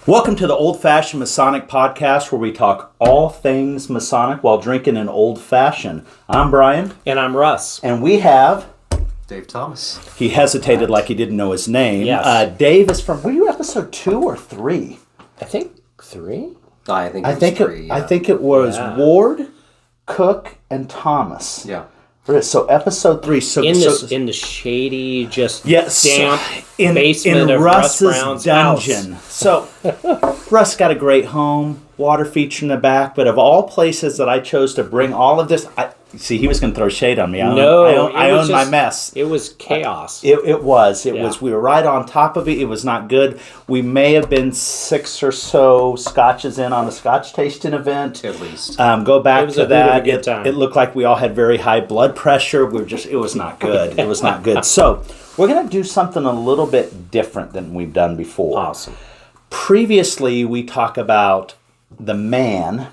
Welcome to the Old Fashion Masonic Podcast, where we talk all things Masonic while drinking an old fashioned. I'm Brian. And I'm Russ. And we have... Dave Thomas. He hesitated like he didn't know his name. Yes. Dave is from... Were you episode 2 or 3? I think 3? I think it was 3. I think it was Ward, Cook, and Thomas. Yeah. So episode 3. In the shady, just yes, damp basement of Russ Russ's Brown's dungeon. house. So Russ got a great home, water feature in the back, but of all places that I chose to bring all of this, he was going to throw shade on me. I own my mess. It was chaos. It was. We were right on top of it. It was not good. We may have been 6 or so scotches in on a scotch tasting event. At least. Go back to that. It looked like we all had very high blood pressure. It was not good. It was not good. So we're going to do something a little bit different than we've done before. Awesome. Previously, we talk about the man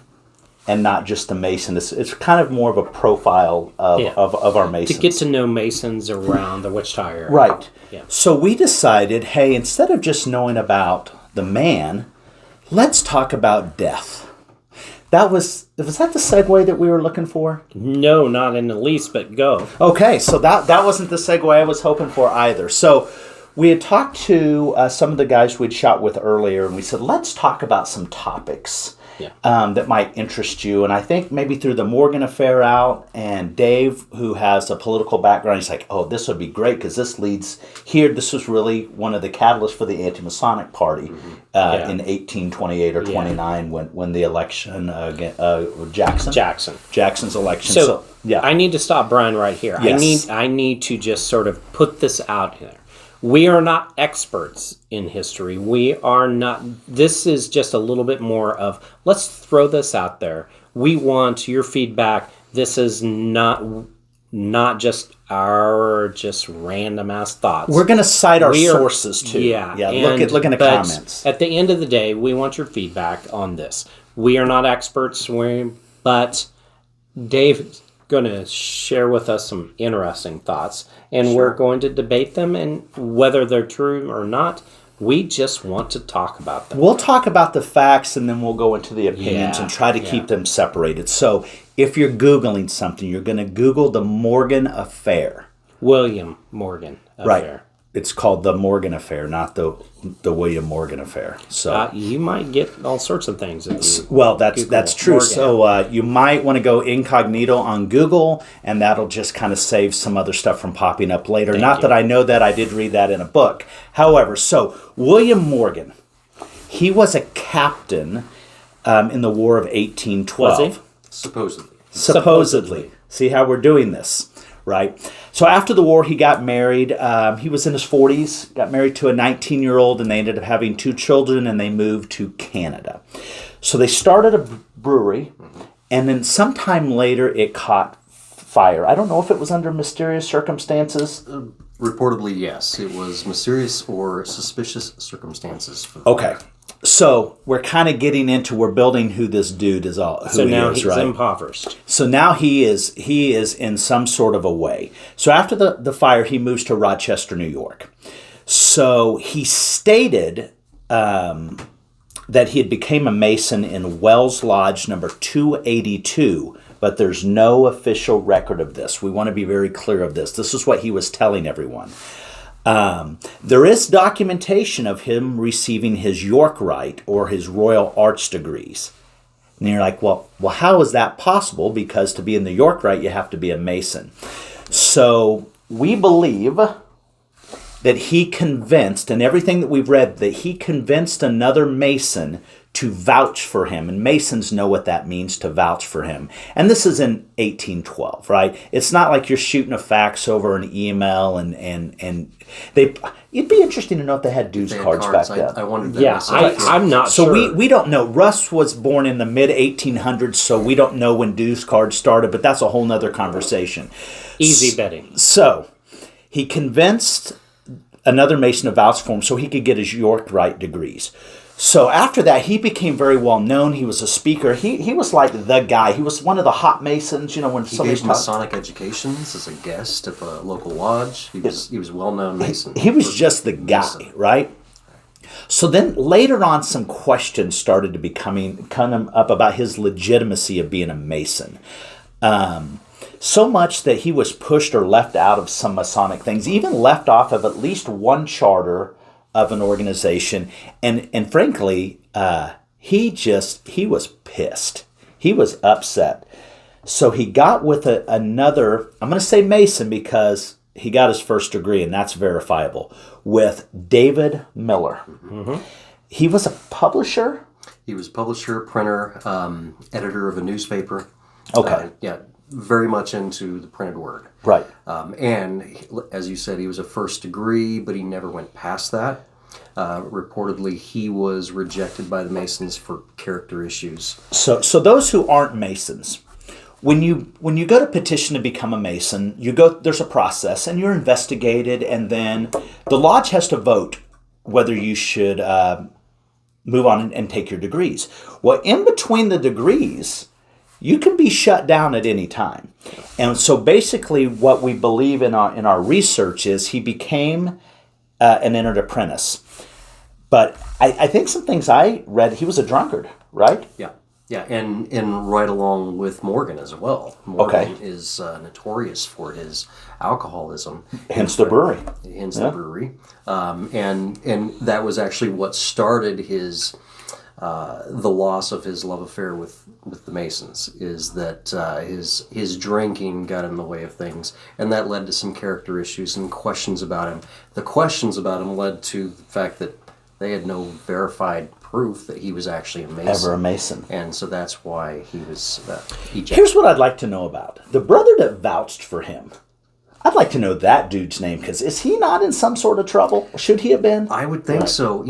and not just the Mason. It's kind of more of a profile of our Masons. To get to know Masons around the Wichita area. Right. Yeah. So we decided, hey, instead of just knowing about the man, let's talk about death. Was that the segue that we were looking for? No, not in the least, but go. Okay, so that wasn't the segue I was hoping for either. So we had talked to some of the guys we'd shot with earlier, and we said, let's talk about some topics that might interest you. And I think maybe through the Morgan affair out, and Dave, who has a political background, he's like, oh, this would be great because this leads here. This was really one of the catalysts for the Anti-Masonic Party in 1828 or 29 when the election Jackson's election. So I need to stop Brian right here. Yes. I need to just sort of put this out there. We are not experts in history. We are not. This is just a little bit more of, let's throw this out there. We want your feedback. This is not just our random ass thoughts. We're going to cite our sources too. Yeah. Look in the comments. At the end of the day, we want your feedback on this. We are not experts, but Dave going to share with us some interesting thoughts, and we're going to debate them, and whether they're true or not, we just want to talk about them. We'll talk about the facts, and then we'll go into the opinions and try to keep them separated. So if you're Googling something, you're going to Google the Morgan affair. William Morgan affair. Right. It's called the Morgan affair, not the William Morgan affair. So you might get all sorts of things. That's true. Morgan. So you might want to go incognito on Google, and that'll just kind of save some other stuff from popping up later. Not that I know that. I did read that in a book. However, so William Morgan, he was a captain in the War of 1812. Was Supposedly. Supposedly. See how we're doing this. Right. So after the war, he got married. He was in his 40s, got married to a 19-year-old, and they ended up having 2 children, and they moved to Canada. So they started a brewery, and then sometime later it caught fire. I don't know if it was under mysterious circumstances. Reportedly, yes. It was mysterious or suspicious circumstances. Okay. So we're kind of getting into, we're building who this dude is all. So now he's impoverished. So now he is in some sort of a way. So after the fire, he moves to Rochester, New York. So he stated that he had became a Mason in Wells Lodge number 282, but there's no official record of this. We want to be very clear of this. This is what he was telling everyone. There is documentation of him receiving his York Rite or his Royal Arch degrees. And you're like, well, how is that possible? Because to be in the York Rite, you have to be a Mason. So we believe that he convinced, and everything that we've read, that he convinced another Mason to vouch for him. And Masons know what that means, to vouch for him. And this is in 1812, right? It's not like you're shooting a fax over an email and it'd be interesting to know if they had dues cards back then. I wondered that. I'm not sure. So we don't know. Russ was born in the mid-1800s, so we don't know when dues cards started, but that's a whole nother conversation. Easy betting. So he convinced another Mason to vouch for him so he could get his York Rite degrees. So after that, he became very well known. He was a speaker. He was like the guy. He was one of the hot Masons. You know, when he gave Masonic educations as a guest at a local lodge. He was well known Mason. He was just the guy, right? So then later on, some questions started to be coming up about his legitimacy of being a Mason. So much that he was pushed or left out of some Masonic things, even left off of at least one charter of an organization. And frankly, he was pissed. He was upset. So he got with another, I'm going to say Mason because he got his first degree, and that's verifiable, with David Miller. Mm-hmm. He was a publisher? He was publisher, printer, editor of a newspaper. Okay. Very much into the printed word. Right. And as you said, he was a first degree, but he never went past that. Reportedly, he was rejected by the Masons for character issues. So those who aren't Masons, when you go to petition to become a Mason, there's a process, and you're investigated, and then the lodge has to vote whether you should move on and take your degrees. Well, in between the degrees, you can be shut down at any time. And so basically what we believe in our research is he became an entered apprentice. But I think some things I read, he was a drunkard, right? Yeah, and right along with Morgan as well. Morgan is notorious for his alcoholism. Hence the brewery. The brewery. And that was actually what started his the loss of his love affair with the Masons, is that his drinking got in the way of things, and that led to some character issues and questions about him. The questions about him led to the fact that they had no verified proof that he was actually a Mason. Ever a Mason. And so that's why he was ejected. Here's what I'd like to know about. The brother that vouched for him, I'd like to know that dude's name, because is he not in some sort of trouble? Should he have been? I would think so.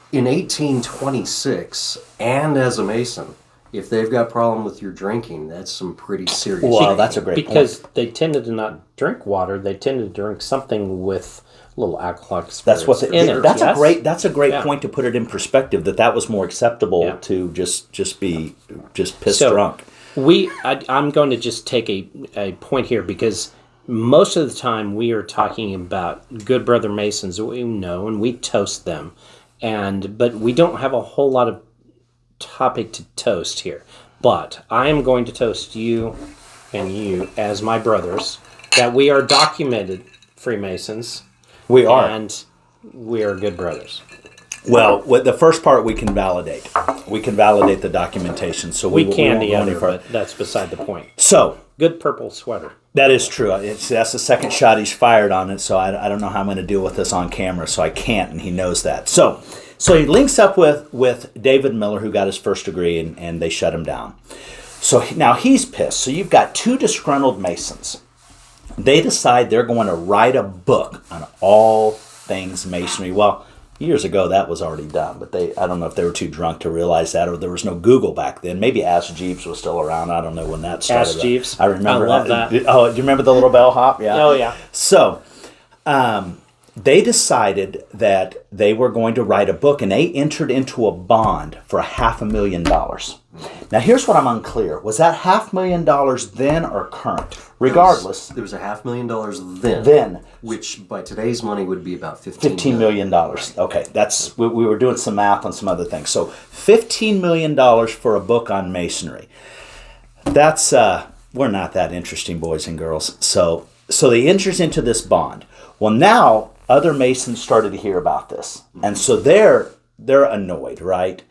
In 1826, and as a Mason, if they've got a problem with your drinking, that's some pretty serious shit. Well, that's a great point. Because they tended to not drink water, they tended to drink something with little alcoholic spirits. That's a great point to put it in perspective, that was more acceptable to just piss drunk. I'm going to just take a point here, because most of the time we are talking about good brother Masons that we know, and we toast them. But we don't have a whole lot of topic to toast here. But I am going to toast you and you as my brothers, that we are documented Freemasons. We are. And we are good brothers. Well, the first part we can validate. We can validate the documentation. So we can won't the go any other, further. but that's beside the point. So, good purple sweater. That is true. That's the second shot he's fired on it, so I don't know how I'm going to deal with this on camera, so I can't, and he knows that. So he links up with David Miller, who got his first degree, and they shut him down. So now he's pissed. So you've got two disgruntled Masons. They decide they're going to write a book on all things Masonry. Well, years ago that was already done, but I don't know if they were too drunk to realize that, or there was no Google back then. Maybe Ask Jeeves was still around. I don't know when that started. Ask Jeeves. I remember. I love that. Oh, do you remember the little bellhop? Yeah. Oh, yeah. So, they decided that they were going to write a book, and they entered into a bond for $500,000. Now, here's what I'm unclear. Was that $500,000 then or current? Regardless. There was $500,000 then. Then. Which by today's money would be about $15 million. Okay, that's we were doing some math on some other things. So $15 million for a book on Masonry. That's, we're not that interesting, boys and girls. So they enters into this bond. Well, now other Masons started to hear about this. And so they're annoyed, right?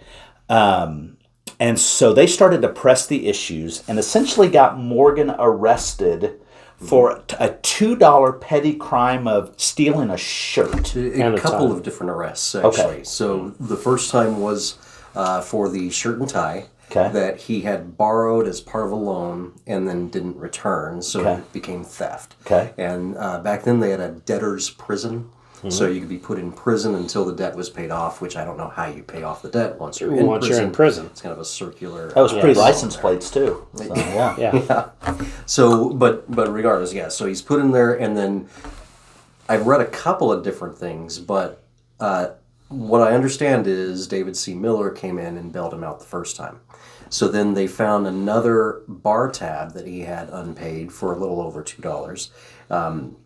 And so they started to press the issues and essentially got Morgan arrested for a $2 petty crime of stealing a shirt. A couple of different arrests, actually. Okay. So the first time was for the shirt and tie that he had borrowed as part of a loan and then didn't return, so it became theft. Okay. And back then they had a debtor's prison. Mm-hmm. So you could be put in prison until the debt was paid off, which I don't know how you pay off the debt once you're in prison. It's kind of a circular... That was pre-license plates, too. So, yeah. So, but regardless, so he's put in there, and then I've read a couple of different things, but what I understand is David C. Miller came in and bailed him out the first time. So then they found another bar tab that he had unpaid for a little over $2.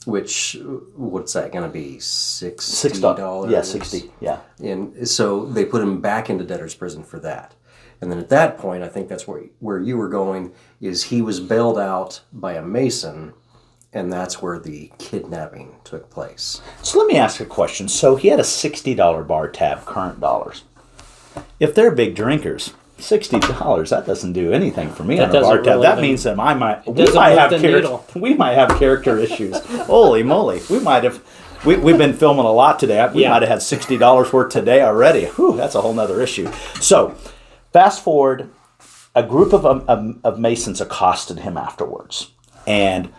which, what's that going to be? $60? Yeah, 60. Yeah. And so they put him back into debtor's prison for that. And then at that point, I think that's where you were going, is he was bailed out by a Mason, and that's where the kidnapping took place. So let me ask a question. So he had a $60 bar tab, current dollars. If they're big drinkers, $60, that doesn't do anything for me on a bar tab. Really that means that we might have character issues. Holy moly. We've been filming a lot today. We might have had $60 worth today already. Whew, that's a whole nother issue. So fast forward, a group of Masons accosted him afterwards. And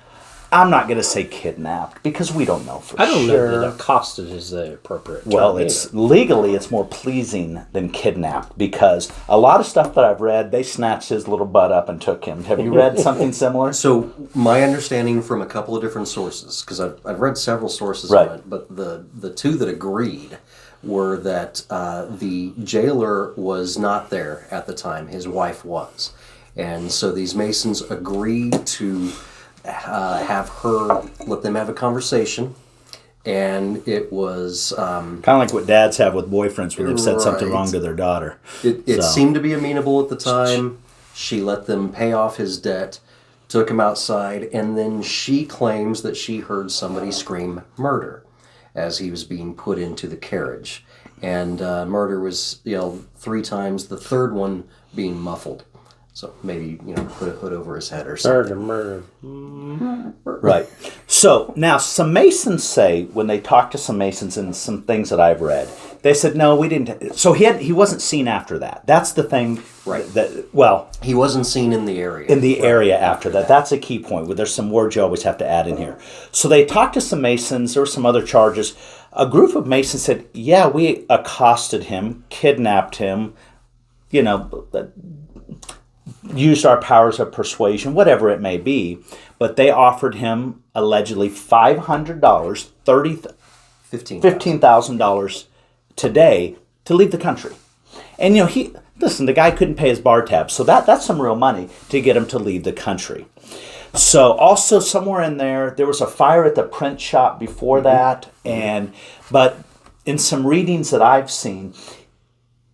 I'm not going to say kidnapped because we don't know for sure. I don't know that accosted is the appropriate term. Well, legally it's more pleasing than kidnapped because a lot of stuff that I've read, they snatched his little butt up and took him. Have you read something similar? So my understanding from a couple of different sources, because I've read several sources on it, but the two that agreed were that the jailer was not there at the time. His wife was. And so these Masons agreed to have her, let them have a conversation, and it was kind of like what dads have with boyfriends when they've said something wrong to their daughter. It seemed to be amenable at the time. She let them pay off his debt, took him outside, and then she claims that she heard somebody scream murder as he was being put into the carriage, and murder was yelled 3 times, the third one being muffled. So maybe, put a hood over his head or something. Murder. Right. So now some Masons say, when they talk to some Masons and some things that I've read, they said, no, we didn't. So he wasn't seen after that. That's the thing. Right. He wasn't seen in the area. In the area after that. That's a key point. There's some words you always have to add in here. So they talked to some Masons. There were some other charges. A group of Masons said, yeah, we accosted him, kidnapped him, used our powers of persuasion, whatever it may be, but they offered him allegedly $500, $15,000 today to leave the country. And the guy couldn't pay his bar tab, so that's some real money to get him to leave the country. So also somewhere in there was a fire at the print shop before that, but in some readings that I've seen,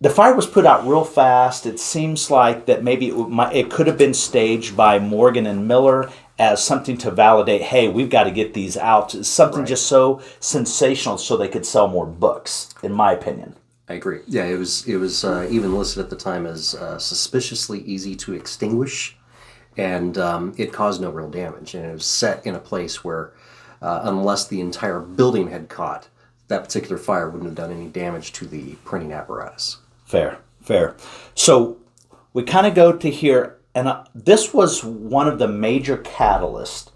the fire was put out real fast. It seems like that maybe it could have been staged by Morgan and Miller as something to validate, hey, we've got to get these out. It's something just so sensational so they could sell more books, in my opinion. I agree. Yeah, it was even listed at the time as suspiciously easy to extinguish, and it caused no real damage. And it was set in a place where, unless the entire building had caught, that particular fire wouldn't have done any damage to the printing apparatus. Fair. So we kind of go to here, and this was one of the major catalysts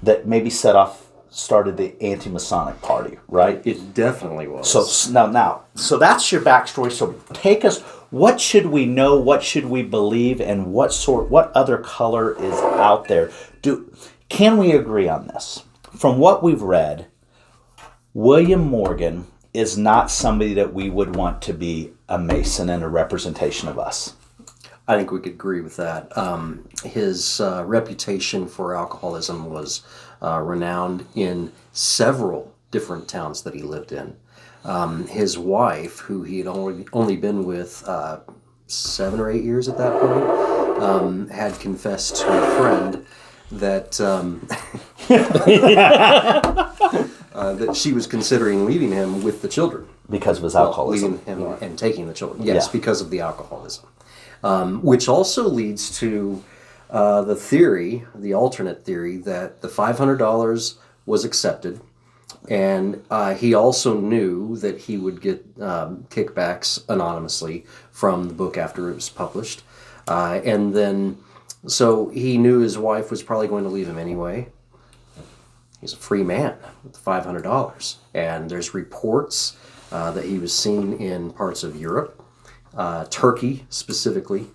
that maybe started the Anti-Masonic Party, right? It definitely was. So so that's your backstory. So take us. What should we know? What should we believe? And what other color is out there? Can we agree on this? From what we've read, William Morgan is not somebody that we would want to be a Mason and a representation of us. I think we could agree with that. His reputation for alcoholism was renowned in several different towns that he lived in. His wife, who he had only been with 7 or 8 years at that point, had confessed to a friend that that she was considering leaving him with the children. Because of his alcoholism. Leaving him and taking the children. Yes, because of the alcoholism. Which also leads to the alternate theory that the $500 was accepted, and he also knew that he would get kickbacks anonymously from the book after it was published. And then, so he knew his wife was probably going to leave him anyway. He's a free man with $500. And there's reports that he was seen in parts of Europe, Turkey specifically.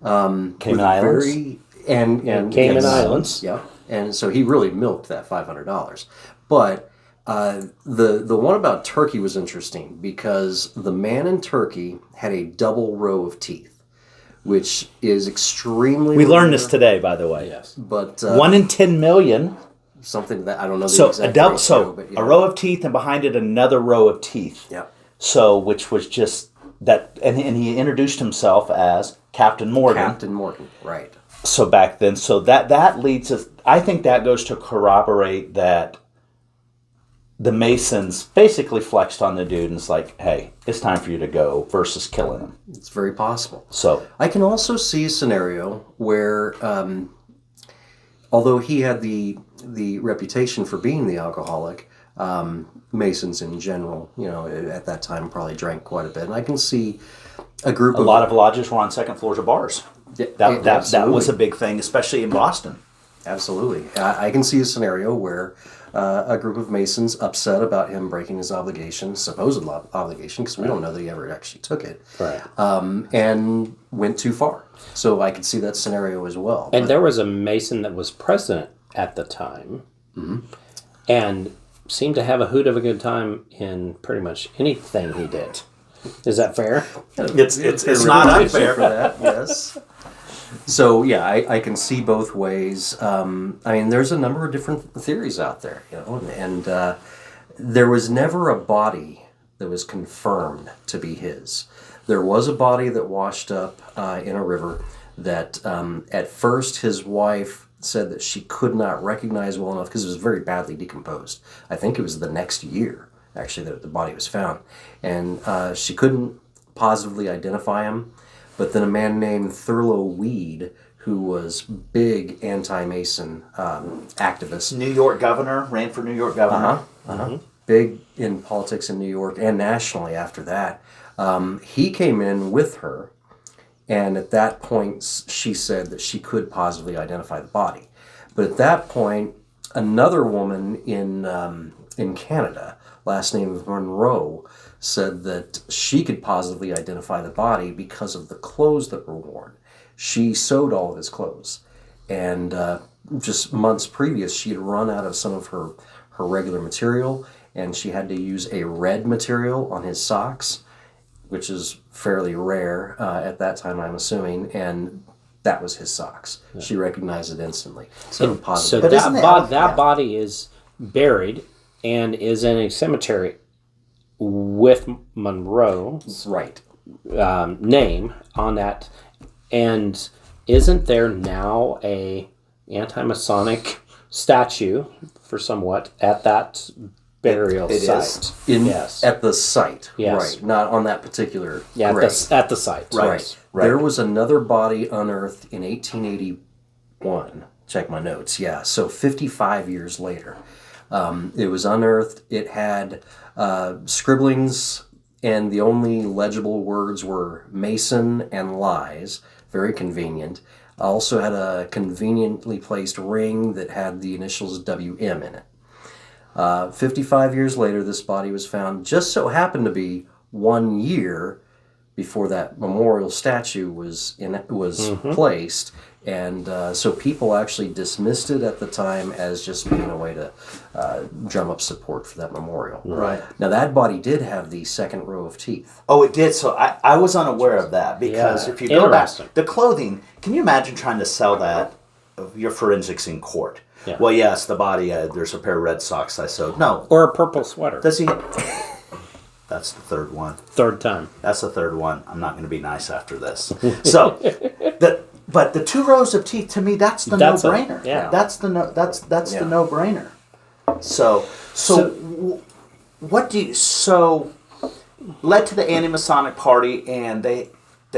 Cayman Islands. And Cayman Islands. Yeah. And so he really milked that $500. But the one about Turkey was interesting because the man in Turkey had a double row of teeth, which is extremely We learned this today, by the way. Yes. But 1 in 10 million something that I don't know the So exact a ratio, but, a row of teeth, and behind it another row of teeth. Yeah. So which was just that, and he introduced himself as Captain Morgan. Captain Morgan, right. So back then, so that leads us. I think that goes to corroborate that the Masons basically flexed on the dude and it's like, hey, it's time for you to go versus killing him. It's very possible. So I can also see a scenario where, although he had the reputation for being the alcoholic, Masons in general, at that time probably drank quite a bit. And I can see a lot of lodges were on second floors of bars. Yeah, That was a big thing, especially in Boston. Absolutely. I can see a scenario where a group of Masons upset about him breaking his supposed obligation, because we don't know that he ever actually took it, Right. And went too far. So I could see that scenario as well. And there was a Mason that was president at the time, and seemed to have a hoot of a good time in pretty much anything he did. Is that fair? It's not unfair for that. Yes. So yeah, I can see both ways. There's a number of different theories out there, and there was never a body that was confirmed to be his. There was a body that washed up in a river that at first his wife said that she could not recognize well enough because it was very badly decomposed. I think it was the next year actually that the body was found, and she couldn't positively identify him. But then a man named Thurlow Weed, who was big anti-Mason activist. New York governor, ran for New York governor. Big in politics in New York and nationally after that. He came in with her, and at that point she said that she could positively identify the body. But at that point, another woman in Canada, last name of Monroe, said that she could positively identify the body because of the clothes that were worn. She sewed all of his clothes. And just months previous, she had run out of some of her regular material, and she had to use a red material on his socks, which is fairly rare at that time, I'm assuming, and that was his socks. Yeah. She recognized it instantly. So that body is buried and is in a cemetery with Monroe's name on that. And isn't there now a anti-Masonic statue for somewhat at that burial site? Yes. At the site. Yes. Right. Not on that particular grave. At the site. Right. There was another body unearthed in 1881. Check my notes. Yeah. So 55 years later. It was unearthed. It had scribblings, and the only legible words were Mason and lies. Very convenient. Also had a conveniently placed ring that had the initials WM in it. 55 years later, this body was found. Just so happened to be 1 year before that memorial statue was placed. And so people actually dismissed it at the time as just being a way to drum up support for that memorial. Right. Now, that body did have the second row of teeth. Oh, it did? So I was unaware of that, because if you go back, the clothing, can you imagine trying to sell that, your forensics in court? Yeah. Well, yes, the body, there's a pair of red socks I sewed. No. Or a purple sweater. Does he? That's the third one. Third time. That's the third one. I'm not going to be nice after this. So, but the 2 rows of teeth, to me, that's the no-brainer. That's the no-brainer. So what do you, led to the Anti-Masonic Party, and they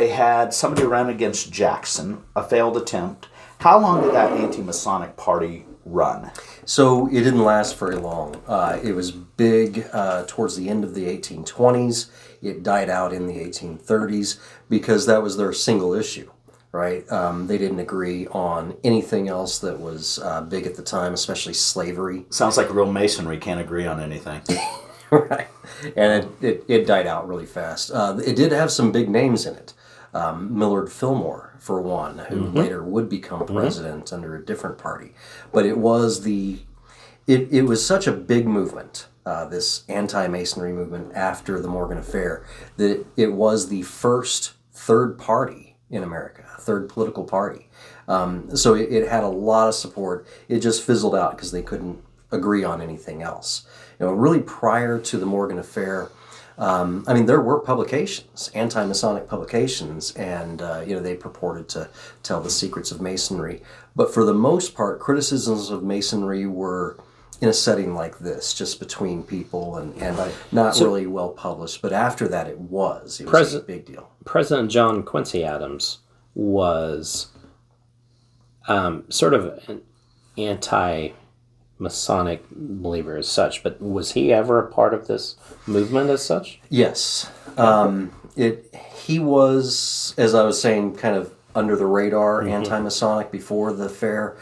had somebody run against Jackson, a failed attempt. How long did that Anti-Masonic Party run? So it didn't last very long. It was big towards the end of the 1820s. It died out in the 1830s because that was their single issue, right? They didn't agree on anything else that was big at the time, especially slavery. Sounds like real Masonry can't agree on anything. Right. And it died out really fast. It did have some big names in it. Millard Fillmore, for one, who later would become president under a different party. But it was it was such a big movement, this anti-Masonry movement after the Morgan affair, that it was the first third party in America, third political party. So it had a lot of support. It just fizzled out because they couldn't agree on anything else. Really prior to the Morgan affair, there were publications, anti-Masonic publications, and they purported to tell the secrets of Masonry. But for the most part, criticisms of Masonry were in a setting like this, just between people, and not really well published. But after that, it was a big deal. President John Quincy Adams was sort of an anti-Masonic believer as such, but was he ever a part of this movement as such? Yes. He was, as I was saying, kind of under the radar, anti-Masonic before the affair.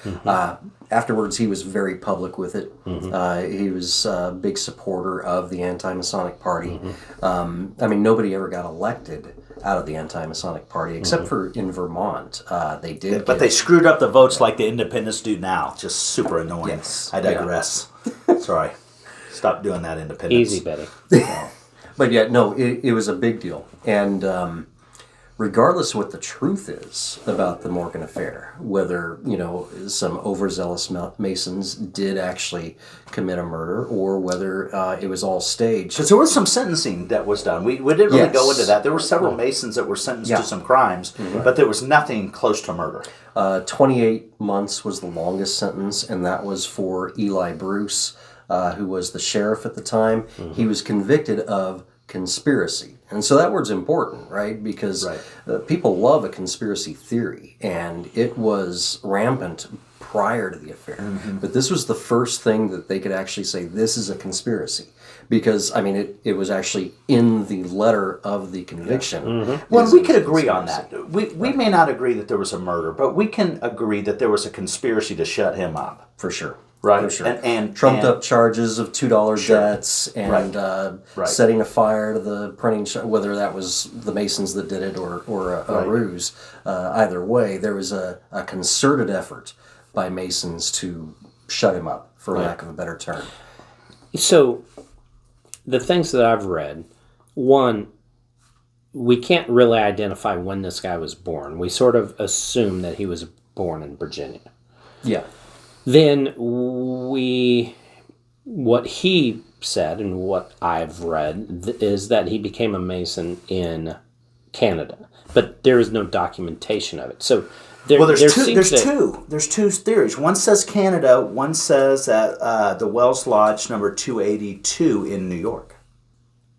Afterwards, he was very public with it. He was a big supporter of the Anti-Masonic Party. Nobody ever got elected out of the Anti-Masonic Party, except for in Vermont. They did. But they screwed up the votes like the independents do now. Just super annoying. Yes. I digress. Sorry. Stop doing that, independents. Easy, Betty. But yeah, no, it was a big deal. And regardless of what the truth is about the Morgan affair, whether, some overzealous Masons did actually commit a murder or whether it was all staged. Because there was some sentencing that was done. We didn't really go into that. There were several Masons that were sentenced to some crimes, but there was nothing close to murder. 28 months was the longest sentence, and that was for Eli Bruce, who was the sheriff at the time. He was convicted of conspiracy. And so that word's important, right? Because people love a conspiracy theory, and it was rampant prior to the affair. But this was the first thing that they could actually say, this is a conspiracy. Because, it was actually in the letter of the conviction. Well, we could agree on that. We may not agree that there was a murder, but we can agree that there was a conspiracy to shut him up. For sure. Right. For sure. And trumped up charges of $2 debts and setting a fire to the printing shop, whether that was the Masons that did it or a ruse. Either way, there was a concerted effort by Masons to shut him up, for lack of a better term. So, the things that I've read, one, we can't really identify when this guy was born. We sort of assume that he was born in Virginia. Yeah. Then what he said and what I've read is that he became a Mason in Canada, but there is no documentation of it. So there's two theories. One says Canada. One says that the Wells Lodge number 282 in New York.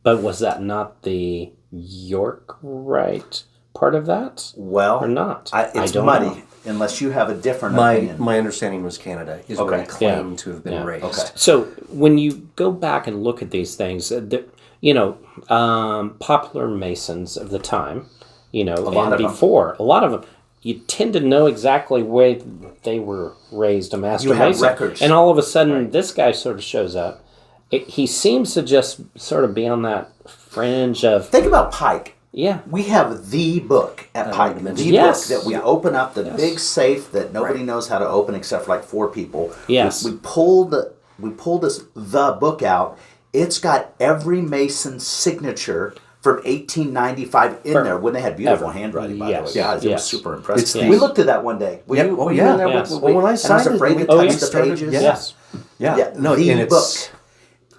But was that not the York Rite part of that? Well, or not? It's muddy. Know. Unless you have a different opinion. My understanding was Canada is where he claimed to have been raised. Okay. So when you go back and look at these things, popular Masons of the time, a lot of them, you tend to know exactly where they were raised, a master Mason. Mason. Records. And all of a sudden, this guy sort of shows up. He seems to just sort of be on that fringe of... Think about Pike. Yeah. We have the book at Pike. The book that we open up, the big safe that nobody knows how to open except for like 4 people. Yes. We pulled the book out. It's got every Mason's signature from 1895 in there when they had beautiful handwriting, by the way. Guys, it was super impressive. We looked at that one day. Were you in there? When I signed I was afraid to touch the pages. Yes. No, the book.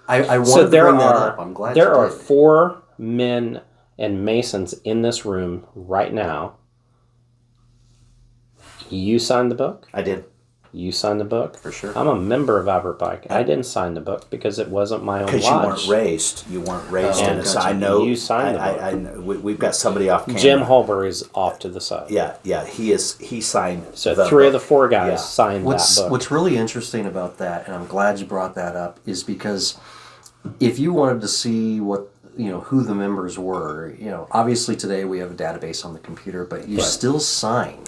I wanted to bring that up. I'm glad there are 4 men and Masons in this room right now. You signed the book? I did. You signed the book? For sure. I'm a member of Aber Pike. I didn't sign the book because it wasn't my own lodge. Because you weren't raised in it. So I know. You signed the book. I know. We've got somebody off camera. Jim Holber is off to the side. Yeah. He signed So 3 of the 4 guys signed that book. What's really interesting about that, and I'm glad you brought that up, is because if you wanted to see what who the members were, obviously today we have a database on the computer, but you still sign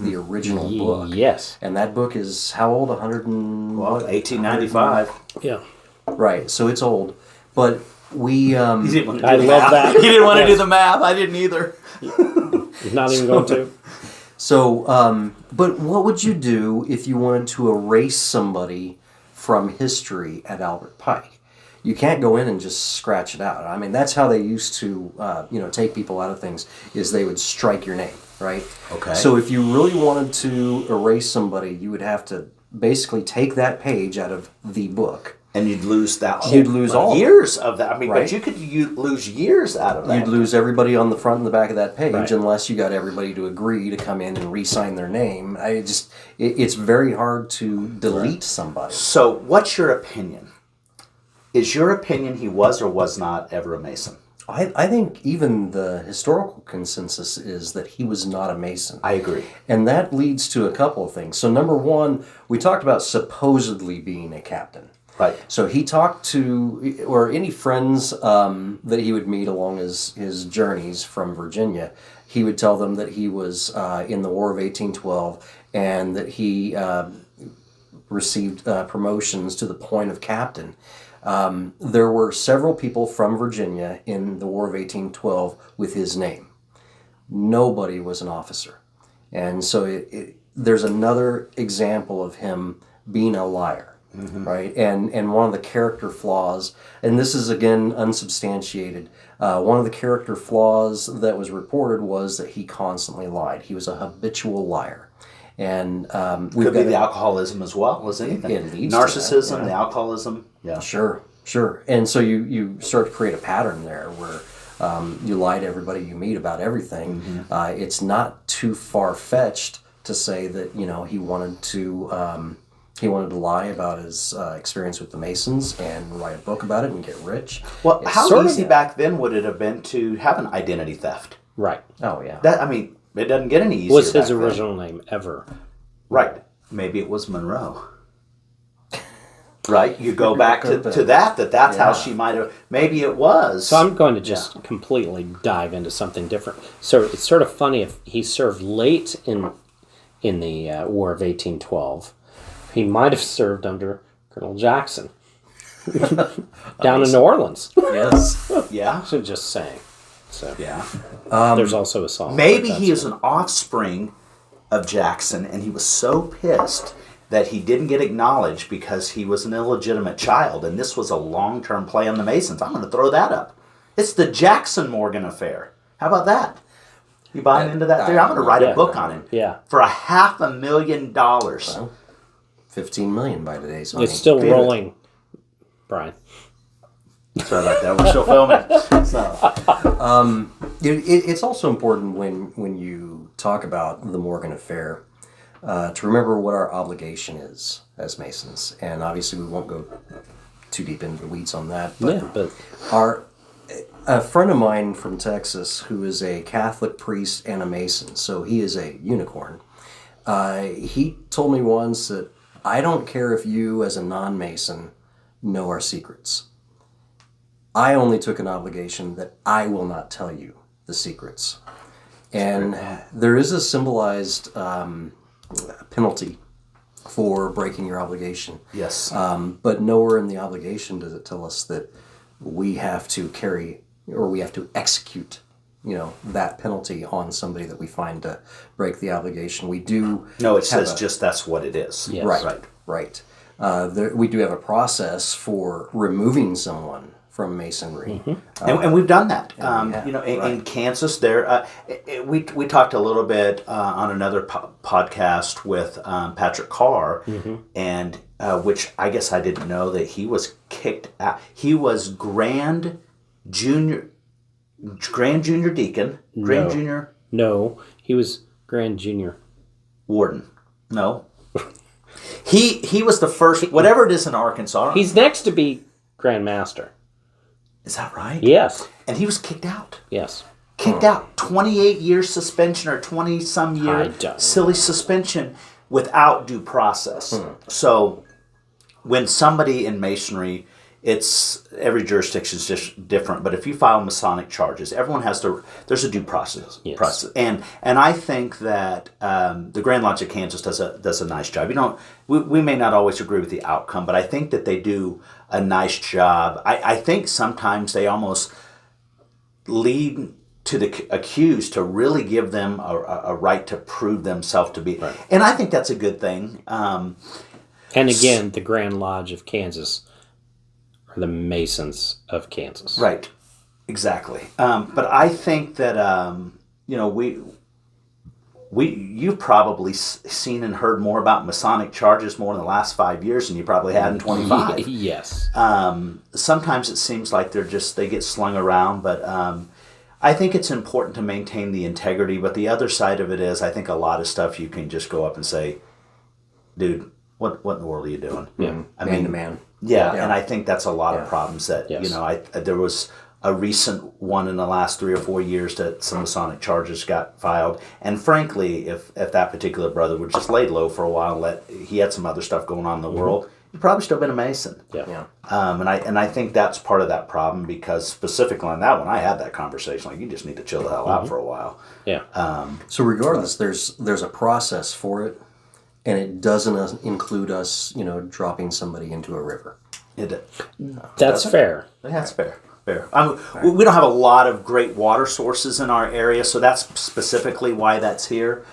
the original book. Yes. And that book is how old? 1895. Yeah. Right. So it's old. But we... I love that. He didn't want to do the math. I didn't either. He's not even going to. So, but what would you do if you wanted to erase somebody from history at Albert Pike? you can't go in and just scratch it out. I mean, that's how they used to, take people out of things, is they would strike your name, right? Okay. So if you really wanted to erase somebody, you would have to basically take that page out of the book. And you'd lose that whole... You'd lose all years of that. I mean, right? but you could lose years out of that. You'd lose everybody on the front and the back of that page, Right. unless you got everybody to agree to come in and re-sign their name. It's very hard to delete somebody. So what's your opinion? Is your opinion he was or was not ever a Mason? I think even the historical consensus is that he was not a Mason. I agree. And that leads to a couple of things. So number one, we talked about supposedly being a captain. Right. So he talked to, or any friends that he would meet along his journeys from Virginia, he would tell them that he was in the War of 1812 and that he received promotions to the point of captain. There were several people from Virginia in the War of 1812 with his name. Nobody was an officer. And so there's another example of him being a liar. Mm-hmm. Right, and one of the character flaws, and this is again unsubstantiated, one of the character flaws that was reported was that he constantly lied. He was a habitual liar, and could be the alcoholism as well as anything. It leads narcissism, to that, the alcoholism. Yeah, sure. And so you start to create a pattern there where you lie to everybody you meet about everything. Mm-hmm. It's not too far fetched to say that he wanted to. He wanted to lie about his experience with the Masons and write a book about it and get rich. Well, how easy back then would it have been to have an identity theft? Right. Oh, yeah. It doesn't get any easier. Was his back original name ever? Right. Maybe it was Monroe. Right? You go back to that's how she might have... Maybe it was. So I'm going to just completely dive into something different. So it's sort of funny, if he served late in the War of 1812... He might have served under Colonel Jackson down in New Orleans. Yes. Yeah. So just saying. So yeah. There's also a song. Maybe he is an offspring of Jackson, and he was so pissed that he didn't get acknowledged because he was an illegitimate child, and this was a long-term play on the Masons. I'm going to throw that up. It's the Jackson-Morgan affair. How about that? You buying into that theory? I'm going to write a book on it. Yeah. For $500,000. Well, $15 million by today's money. It's still rolling, Brian. Sorry about that. We're still filming. So. It's also important when you talk about the Morgan affair to remember what our obligation is as Masons. And obviously we won't go too deep into the weeds on that. But a friend of mine from Texas who is a Catholic priest and a Mason, so he is a unicorn, he told me once that I don't care if you, as a non-Mason, know our secrets. I only took an obligation that I will not tell you the secrets. And there is a symbolized penalty for breaking your obligation. Yes. But nowhere in the obligation does it tell us that we have to carry, or we have to execute that penalty on somebody that we find to break the obligation. We do. No, it says just that's what it is. Yes. Right. We do have a process for removing someone from Masonry, and we've done that. In Kansas, there we talked a little bit on another podcast with Patrick Carr, and which I guess I didn't know that he was kicked out. He was Grand Junior Deacon, Junior. No, he was Grand Junior Warden. No, he was the first. Whatever it is in Arkansas. He's next to be Grand Master. Is that right? Yes. And he was kicked out. Yes. Kicked out. 28 years suspension or 20-some year silly suspension without due process. So when somebody in Masonry, every jurisdiction is just different, but if you file Masonic charges, everyone has to, there's a due process. Yes. And I think that the Grand Lodge of Kansas does a nice job. We may not always agree with the outcome, but I think that they do a nice job. I think sometimes they almost lead to the accused to really give them a right to prove themselves to be. Right. And I think that's a good thing. And again, the Grand Lodge of Kansas are the Masons of Kansas. Right. Exactly. But I think that, you've probably seen and heard more about Masonic charges more in the last 5 years than you probably had in 25. Yes. Sometimes it seems like they get slung around, but I think it's important to maintain the integrity. But the other side of it is, I think a lot of stuff you can just go up and say, dude, what in the world are you doing? Yeah. I Man mean, to man. Yeah, and I think that's a lot of Yeah. problems that, Yes. there was a recent one in the last 3 or 4 years that some Masonic charges got filed. And frankly, if that particular brother would just lay low for a while, he had some other stuff going on in the world, he'd probably still been a Mason. Yeah. Yeah. And I think that's part of that problem, because specifically on that one, I had that conversation. Like, you just need to chill the hell out for a while. Yeah. So regardless, there's a process for it, and it doesn't include us, dropping somebody into a river. That's fair. That's fair. Fair. We don't have a lot of great water sources in our area, so that's specifically why that's here.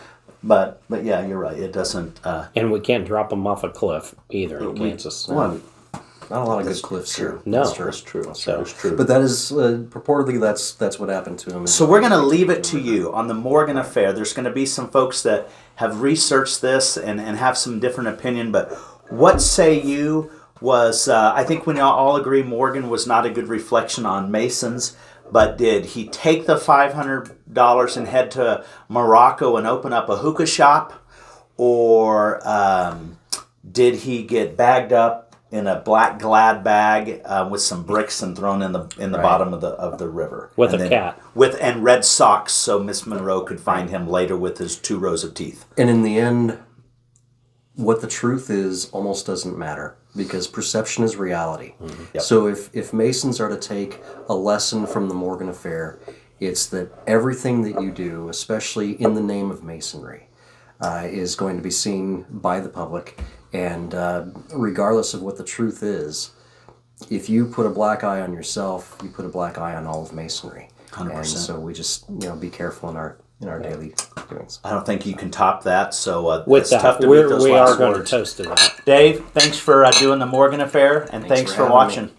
But yeah, you're right. It doesn't. And we can't drop them off a cliff either in Kansas. Not a lot of good cliffs here. No. That's true. That's true. But that is purportedly that's what happened to him. So we're going to leave it to you on the Morgan affair. There's going to be some folks that have researched this and have some different opinion. But what say you? I think we all agree Morgan was not a good reflection on Masons, but did he take the $500 and head to Morocco and open up a hookah shop? Or did he get bagged up in a black Glad bag with some bricks and thrown in the bottom of the river? With a cat. And red socks so Miss Monroe could find him later with his 2 rows of teeth. And in the end, what the truth is almost doesn't matter, because perception is reality. Mm-hmm. Yep. So if Masons are to take a lesson from the Morgan affair, it's that everything that you do, especially in the name of Masonry, is going to be seen by the public. And regardless of what the truth is, if you put a black eye on yourself, you put a black eye on all of Masonry. 100%. And so we just be careful in our daily doings. I don't think you can top that. So With it's that, tough to beat those we last are going to words. toast to that. Dave, thanks for doing the Morgan affair, and thanks for having watching. me.